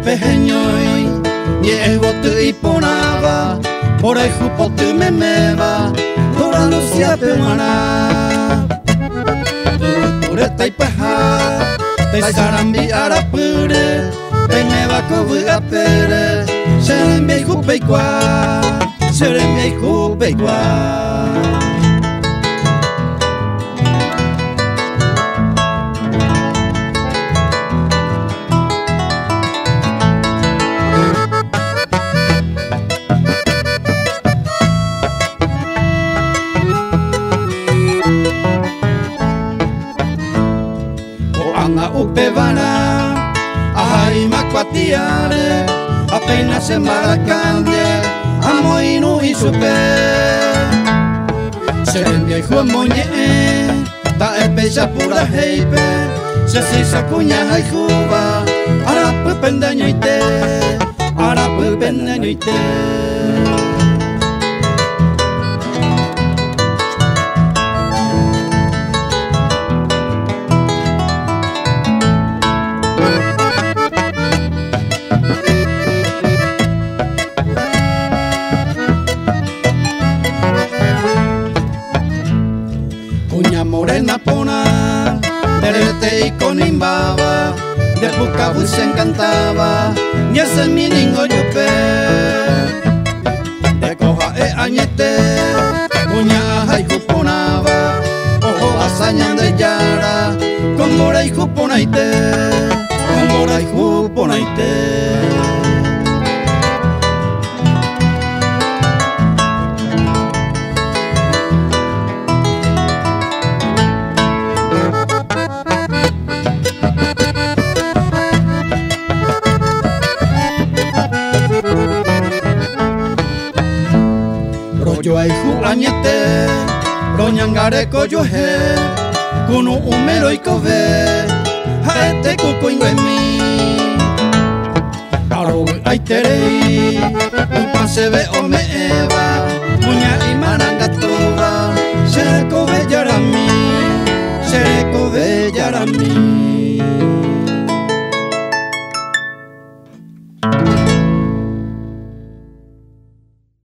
pejeñoy, y el bote y ponaba, por el jupote me meva, toda Lucia pemana. Tureta y paja, te sarambi arapure, te meva cobuga pere, serembe y jupeikwa, serembe y jupeikwa. Anga upevana, ahai makwatiare, apenas se maracandie, amoinu y supe. Serembia y juamoñe, ta espesa pura heipe, se sisa cuña hay juba, arapu pendaño y te, arapu pendaño y te. Cuña morena pona, derete y conimbaba, de Pucabu se encantaba, y ese milingo yupe. De coja e añete, cuña hay juponaba, ojo hazañan de yara, con mora y juponaite, con mora y juponaite. Yo hay juañete, roñangare coyoje, cuno humero y cove, jaete cuco inguemi. Caro ay terei, un pase ve o me eva, muña y maranga toba, se cove yarami, se cove yarami.